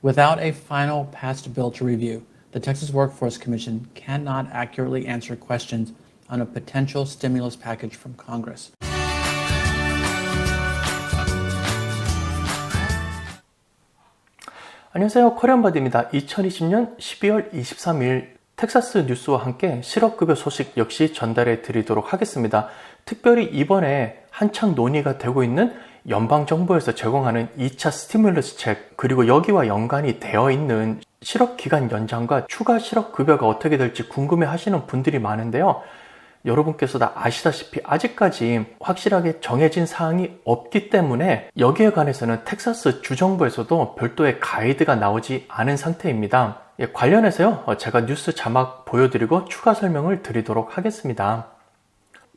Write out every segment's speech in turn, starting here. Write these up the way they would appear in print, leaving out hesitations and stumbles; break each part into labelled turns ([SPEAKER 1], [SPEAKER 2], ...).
[SPEAKER 1] Without a final passed bill to review, the Texas Workforce Commission cannot accurately answer questions on a potential stimulus package from Congress.
[SPEAKER 2] 안녕하세요. 코리안바디입니다. 2020년 12월 23일 텍사스 뉴스와 함께 실업급여 소식 역시 전달해 드리도록 하겠습니다. 특별히 이번에 한창 논의가 되고 있는 연방정부에서 제공하는 2차 스티뮬러스 책, 그리고 여기와 연관이 되어 있는 실업기간 연장과 추가 실업급여가 어떻게 될지 궁금해 하시는 분들이 많은데요. 여러분께서 다 아시다시피 아직까지 확실하게 정해진 사항이 없기 때문에 여기에 관해서는 텍사스 주정부에서도 별도의 가이드가 나오지 않은 상태입니다. 관련해서요, 제가 뉴스 자막 보여드리고 추가 설명을 드리도록 하겠습니다.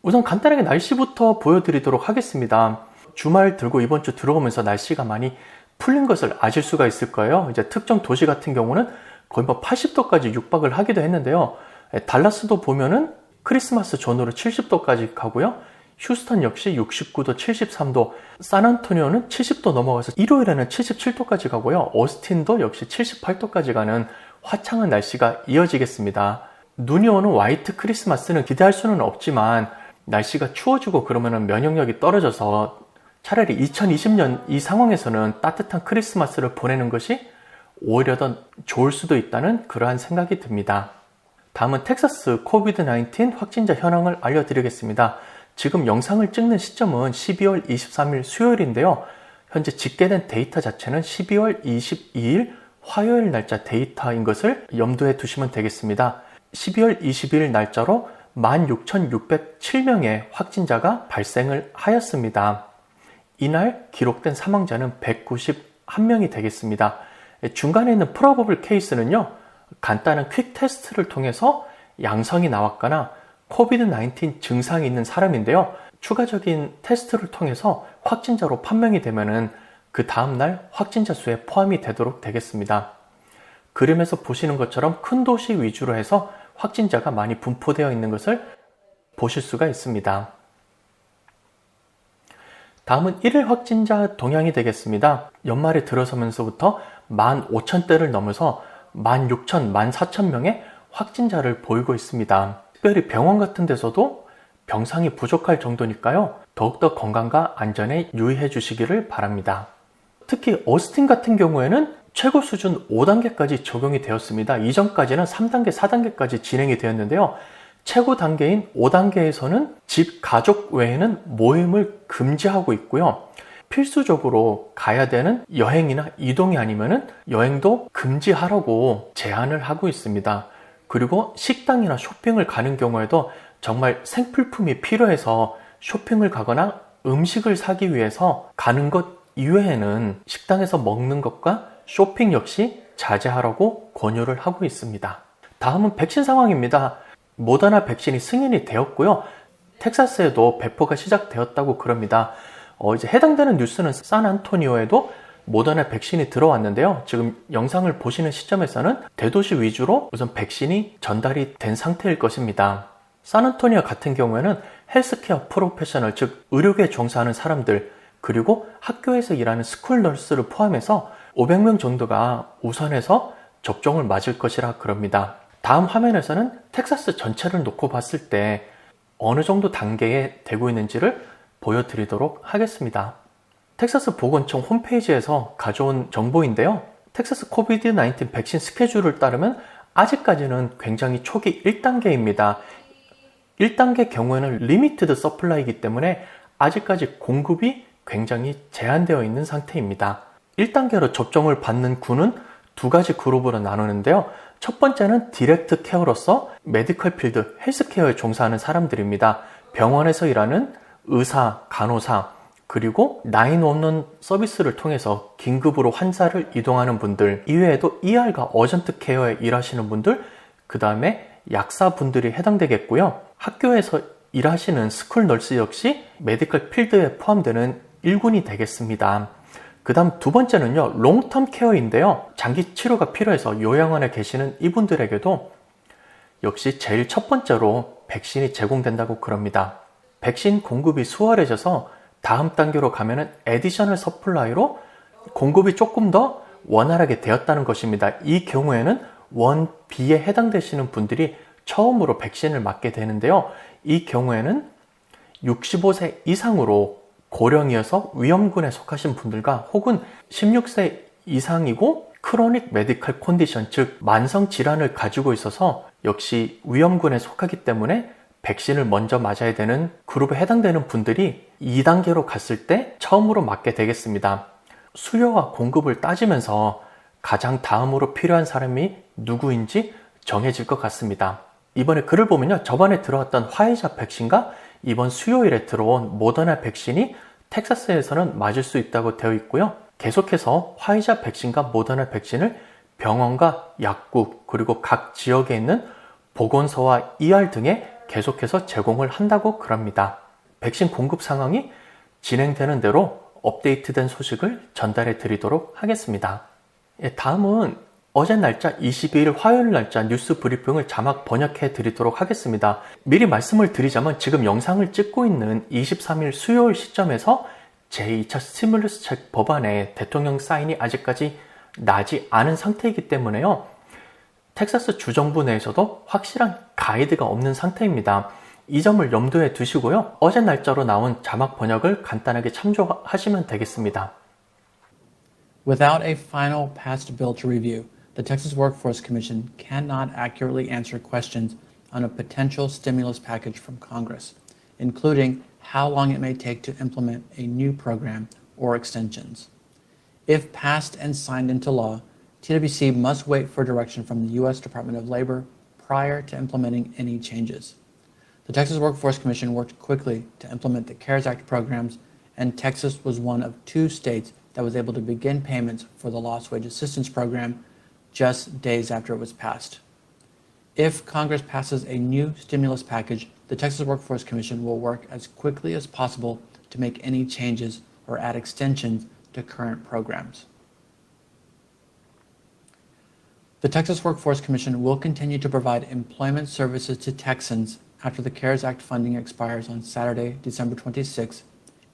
[SPEAKER 2] 우선 간단하게 날씨부터 보여드리도록 하겠습니다. 주말 들고 이번 주 들어오면서 날씨가 많이 풀린 것을 아실 수가 있을 거예요. 이제 특정 도시 같은 경우는 거의 80도까지 육박을 하기도 했는데요. 달라스도 보면은 크리스마스 전후로 70도까지 가고요. 휴스턴 역시 69도, 73도, 샌안토니오는 70도 넘어가서 일요일에는 77도까지 가고요. 오스틴도 역시 78도까지 가는 화창한 날씨가 이어지겠습니다. 눈이 오는 화이트 크리스마스는 기대할 수는 없지만 날씨가 추워지고 그러면 면역력이 떨어져서 차라리 2020년 이 상황에서는 따뜻한 크리스마스를 보내는 것이 오히려 더 좋을 수도 있다는 그러한 생각이 듭니다. 다음은 텍사스 코비드-19 확진자 현황을 알려드리겠습니다. 지금 영상을 찍는 시점은 12월 23일 수요일인데요. 현재 집계된 데이터 자체는 12월 22일 화요일 날짜 데이터인 것을 염두에 두시면 되겠습니다. 12월 22일 날짜로 16,607명의 확진자가 발생을 하였습니다. 이날 기록된 사망자는 191명이 되겠습니다. 중간에 있는 프로버블 케이스는요, 간단한 퀵 테스트를 통해서 양성이 나왔거나 코비드-19 증상이 있는 사람인데요. 추가적인 테스트를 통해서 확진자로 판명이 되면은 그 다음날 확진자 수에 포함이 되도록 되겠습니다. 그림에서 보시는 것처럼 큰 도시 위주로 해서 확진자가 많이 분포되어 있는 것을 보실 수가 있습니다. 다음은 1일 확진자 동향이 되겠습니다. 연말에 들어서면서부터 15,000대를 넘어서 16,000, 14,000명의 확진자를 보이고 있습니다. 특별히 병원 같은 데서도 병상이 부족할 정도니까요. 더욱더 건강과 안전에 유의해 주시기를 바랍니다. 특히 오스틴 같은 경우에는 최고 수준 5단계까지 적용이 되었습니다. 이전까지는 3단계, 4단계까지 진행이 되었는데요. 최고 단계인 5단계에서는 집, 가족 외에는 모임을 금지하고 있고요. 필수적으로 가야 되는 여행이나 이동이 아니면은 여행도 금지하라고 제한을 하고 있습니다. 그리고 식당이나 쇼핑을 가는 경우에도 정말 생필품이 필요해서 쇼핑을 가거나 음식을 사기 위해서 가는 것 이외에는 식당에서 먹는 것과 쇼핑 역시 자제하라고 권유를 하고 있습니다. 다음은 백신 상황입니다. 모더나 백신이 승인이 되었고요. 텍사스에도 배포가 시작되었다고 그럽니다. 이제 해당되는 뉴스는 샌안토니오에도 모더나 백신이 들어왔는데요. 지금 영상을 보시는 시점에서는 대도시 위주로 우선 백신이 전달이 된 상태일 것입니다. 샌안토니오 같은 경우에는 헬스케어 프로페셔널, 즉 의료계에 종사하는 사람들, 그리고 학교에서 일하는 스쿨 널스를 포함해서 500명 정도가 우선해서 접종을 맞을 것이라 그럽니다. 다음 화면에서는 텍사스 전체를 놓고 봤을 때 어느 정도 단계에 되고 있는지를 보여드리도록 하겠습니다. 텍사스 보건청 홈페이지에서 가져온 정보인데요. 텍사스 코비드-19 백신 스케줄을 따르면 아직까지는 굉장히 초기 1단계입니다. 1단계 경우에는 리미티드 서플라이이기 때문에 아직까지 공급이 굉장히 제한되어 있는 상태입니다. 1단계로 접종을 받는 군은 두 가지 그룹으로 나누는데요. 첫 번째는 디렉트 케어로서 메디컬 필드, 헬스케어에 종사하는 사람들입니다. 병원에서 일하는 의사, 간호사, 그리고 911 서비스를 통해서 긴급으로 환자를 이동하는 분들, 이외에도 ER과 어전트 케어에 일하시는 분들, 그 다음에 약사분들이 해당되겠고요. 학교에서 일하시는 스쿨 널스 역시 메디컬 필드에 포함되는 1군이 되겠습니다. 그 다음 두 번째는요, 롱텀 케어인데요. 장기 치료가 필요해서 요양원에 계시는 이분들에게도 역시 제일 첫 번째로 백신이 제공된다고 그럽니다. 백신 공급이 수월해져서 다음 단계로 가면은 에디셔널 서플라이로 공급이 조금 더 원활하게 되었다는 것입니다. 이 경우에는 원 B에 해당되시는 분들이 처음으로 백신을 맞게 되는데요. 이 경우에는 65세 이상으로 고령이어서 위험군에 속하신 분들과 혹은 16세 이상이고 크로닉 메디컬 컨디션, 즉 만성 질환을 가지고 있어서 역시 위험군에 속하기 때문에 백신을 먼저 맞아야 되는 그룹에 해당되는 분들이 2단계로 갔을 때 처음으로 맞게 되겠습니다. 수요와 공급을 따지면서 가장 다음으로 필요한 사람이 누구인지 정해질 것 같습니다. 이번에 글을 보면요, 저번에 들어왔던 화이자 백신과 이번 수요일에 들어온 모더나 백신이 텍사스에서는 맞을 수 있다고 되어 있고요. 계속해서 화이자 백신과 모더나 백신을 병원과 약국 그리고 각 지역에 있는 보건소와 ER 등에 계속해서 제공을 한다고 그럽니다. 백신 공급 상황이 진행되는 대로 업데이트된 소식을 전달해 드리도록 하겠습니다. 다음은 어제 날짜 22일 화요일 날짜 뉴스 브리핑을 자막 번역해 드리도록 하겠습니다. 미리 말씀을 드리자면 지금 영상을 찍고 있는 23일 수요일 시점에서 제2차 스티뮬러스 책 법안에 대통령 사인이 아직까지 나지 않은 상태이기 때문에요. 텍사스 주정부 내에서도 확실한 가이드가 없는 상태입니다. 이 점을 염두에 두시고요. 어제 날짜로 나온 자막 번역을 간단하게 참조하시면 되겠습니다.
[SPEAKER 1] Without a final passed bill to review, the Texas Workforce Commission cannot accurately answer questions on a potential stimulus package from Congress, including how long it may take to implement a new program or extensions. If passed and signed into law, TWC must wait for direction from the U.S. Department of Labor prior to implementing any changes. The Texas Workforce Commission worked quickly to implement the CARES Act programs, and Texas was one of 2 states that was able to begin payments for the Lost Wage Assistance Program just days after it was passed. If Congress passes a new stimulus package, the Texas Workforce Commission will work as quickly as possible to make any changes or add extensions to current programs. The Texas Workforce Commission will continue to provide employment services to Texans after the CARES Act funding expires on Saturday, December 26,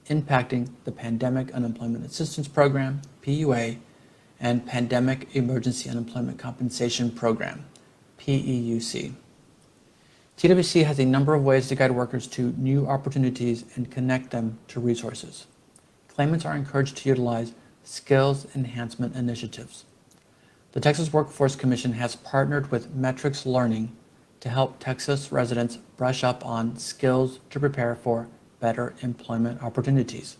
[SPEAKER 1] impacting the Pandemic Unemployment Assistance Program, PUA, and Pandemic Emergency Unemployment Compensation Program, PEUC. TWC has a number of ways to guide workers to new opportunities and connect them to resources. Claimants are encouraged to utilize skills enhancement initiatives. The Texas Workforce Commission has partnered with Metrics Learning to help Texas residents brush up on skills to prepare for better employment opportunities.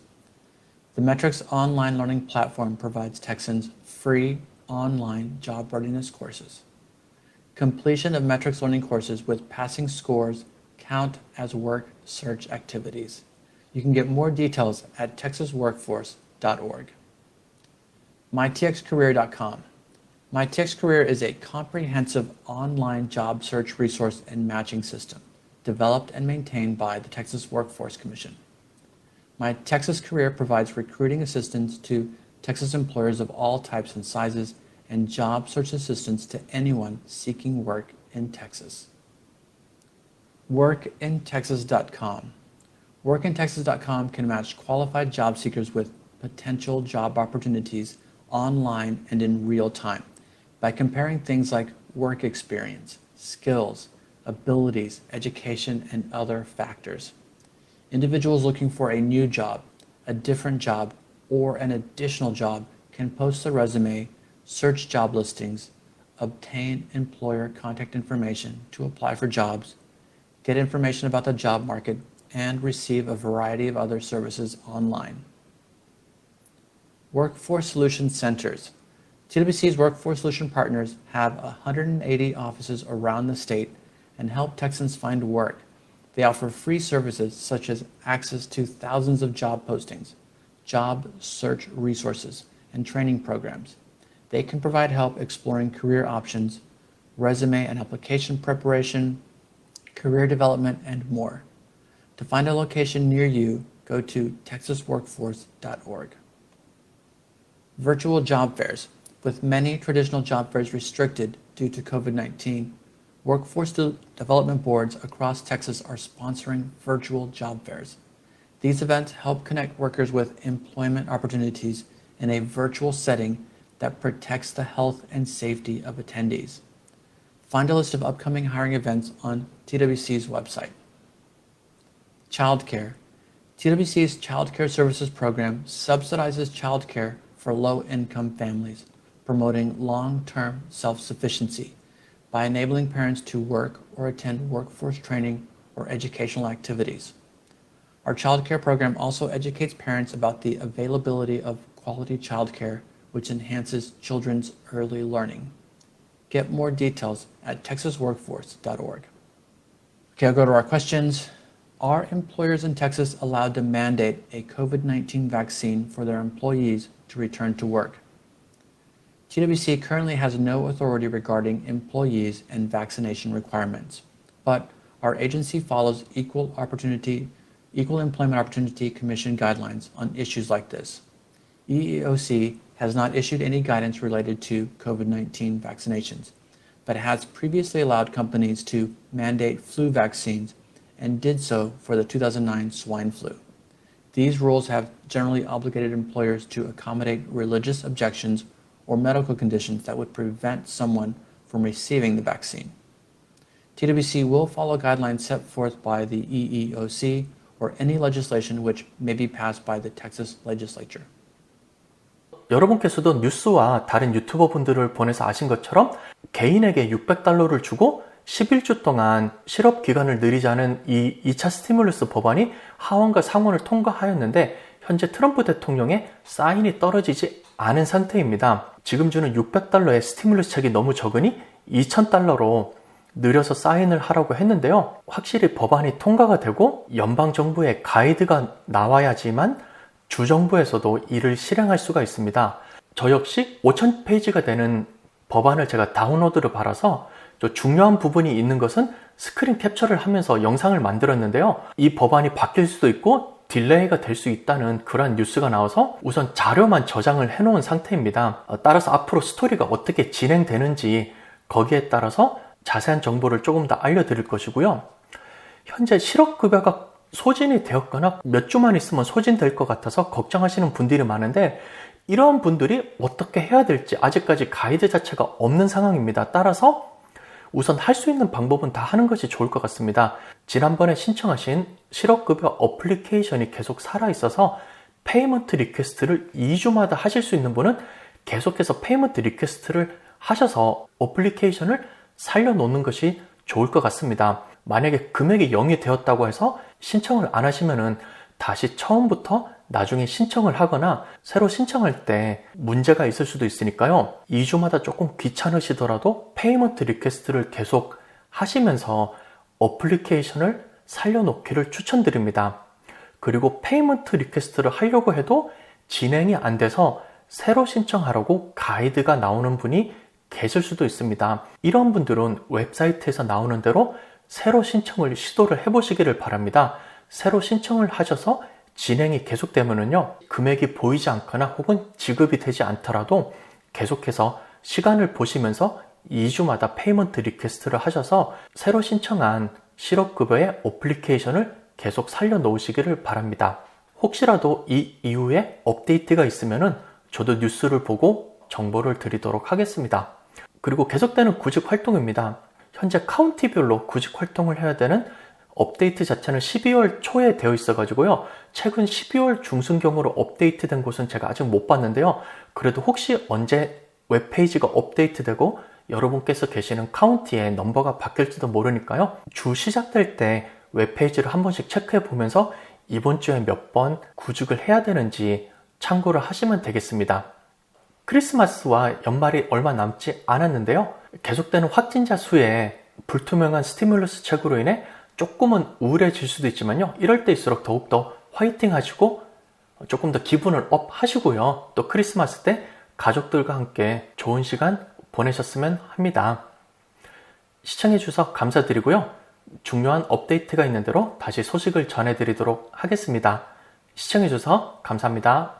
[SPEAKER 1] The Metrics online learning platform provides Texans free online job readiness courses. Completion of Metrics learning courses with passing scores count as work search activities. You can get more details at texasworkforce.org. mytxcareer.com. mytxcareer is a comprehensive online job search resource and matching system developed and maintained by the Texas Workforce Commission. My Texas Career provides recruiting assistance to Texas employers of all types and sizes and job search assistance to anyone seeking work in Texas. Workintexas.com. Workintexas.com can match qualified job seekers with potential job opportunities online and in real time by comparing things like work experience, skills, abilities, education, and other factors. Individuals looking for a new job, a different job, or an additional job can post their resume, search job listings, obtain employer contact information to apply for jobs, get information about the job market, and receive a variety of other services online. Workforce Solution Centers. TWC's Workforce Solution Partners have 180 offices around the state and help Texans find work. They offer free services such as access to thousands of job postings, job search resources, and training programs. They can provide help exploring career options, resume and application preparation, career development, and more. To find a location near you, go to texasworkforce.org. Virtual job fairs. With many traditional job fairs restricted due to COVID-19, workforce development boards across Texas are sponsoring virtual job fairs. These events help connect workers with employment opportunities in a virtual setting that protects the health and safety of attendees. Find a list of upcoming hiring events on TWC's website. Childcare. TWC's Child Care Services program subsidizes childcare for low-income families, promoting long-term self-sufficiency by enabling parents to work or attend workforce training or educational activities. Our child care program also educates parents about the availability of quality childcare, which enhances children's early learning. Get more details at texasworkforce.org. Okay, I'll go to our questions. Are employers in Texas allowed to mandate a COVID-19 vaccine for their employees to return to work? TWC currently has no authority regarding employees and vaccination requirements, but our agency follows Equal Employment Opportunity Commission guidelines on issues like this. EEOC has not issued any guidance related to COVID-19 vaccinations, but has previously allowed companies to mandate flu vaccines and did so for the 2009 swine flu. These rules have generally obligated employers to accommodate religious objections or medical conditions that would prevent someone from receiving the vaccine. TWC will follow guidelines set forth by the EEOC or any legislation which may be passed by the Texas legislature.
[SPEAKER 2] 여러분께서도 뉴스와 다른 유튜버 분들을 보내서 아신 것처럼 개인에게 $600를 주고 11주 동안 실업 기간을 늘리자는 이 2차 스티뮬러스 법안이 하원과 상원을 통과하였는데 현재 트럼프 대통령의 사인이 떨어지지 않은 상태입니다. 지금 주는 $600의 스티뮬러스 책이 너무 적으니 $2,000로 늘려서 사인을 하라고 했는데요. 확실히 법안이 통과가 되고 연방정부의 가이드가 나와야지만 주정부에서도 이를 실행할 수가 있습니다. 저 역시 5,000페이지가 되는 법안을 제가 다운로드를 받아서 또 중요한 부분이 있는 것은 스크린 캡처를 하면서 영상을 만들었는데요. 이 법안이 바뀔 수도 있고 딜레이가 될 수 있다는 그러한 뉴스가 나와서 우선 자료만 저장을 해놓은 상태입니다. 따라서 앞으로 스토리가 어떻게 진행되는지 거기에 따라서 자세한 정보를 조금 더 알려드릴 것이고요. 현재 실업급여가 소진이 되었거나 몇 주만 있으면 소진될 것 같아서 걱정하시는 분들이 많은데 이러한 분들이 어떻게 해야 될지 아직까지 가이드 자체가 없는 상황입니다. 따라서 우선 할 수 있는 방법은 다 하는 것이 좋을 것 같습니다. 지난번에 신청하신 실업급여 어플리케이션이 계속 살아있어서 페이먼트 리퀘스트를 2주마다 하실 수 있는 분은 계속해서 페이먼트 리퀘스트를 하셔서 어플리케이션을 살려놓는 것이 좋을 것 같습니다. 만약에 금액이 0이 되었다고 해서 신청을 안 하시면은 다시 처음부터 나중에 신청을 하거나 새로 신청할 때 문제가 있을 수도 있으니까요. 2주마다 조금 귀찮으시더라도 페이먼트 리퀘스트를 계속 하시면서 어플리케이션을 살려놓기를 추천드립니다. 그리고 페이먼트 리퀘스트를 하려고 해도 진행이 안 돼서 새로 신청하라고 가이드가 나오는 분이 계실 수도 있습니다. 이런 분들은 웹사이트에서 나오는 대로 새로 신청을 시도를 해보시기를 바랍니다. 새로 신청을 하셔서 진행이 계속되면은요, 금액이 보이지 않거나 혹은 지급이 되지 않더라도 계속해서 시간을 보시면서 2주마다 페이먼트 리퀘스트를 하셔서 새로 신청한 실업급여의 어플리케이션을 계속 살려놓으시기를 바랍니다. 혹시라도 이 이후에 업데이트가 있으면은 저도 뉴스를 보고 정보를 드리도록 하겠습니다. 그리고 계속되는 구직 활동입니다. 현재 카운티별로 구직 활동을 해야 되는 업데이트 자체는 12월 초에 되어 있어 가지고요. 최근 12월 중순경으로 업데이트된 곳은 제가 아직 못 봤는데요. 그래도 혹시 언제 웹페이지가 업데이트되고 여러분께서 계시는 카운티의 넘버가 바뀔지도 모르니까요. 주 시작될 때 웹페이지를 한 번씩 체크해 보면서 이번 주에 몇 번 구직을 해야 되는지 참고를 하시면 되겠습니다. 크리스마스와 연말이 얼마 남지 않았는데요. 계속되는 확진자 수에 불투명한 스티뮬러스 책으로 인해 조금은 우울해질 수도 있지만요. 이럴 때일수록 더욱더 화이팅 하시고 조금 더 기분을 업 하시고요. 또 크리스마스 때 가족들과 함께 좋은 시간 보내셨으면 합니다. 시청해 주셔서 감사드리고요. 중요한 업데이트가 있는 대로 다시 소식을 전해드리도록 하겠습니다. 시청해 주셔서 감사합니다.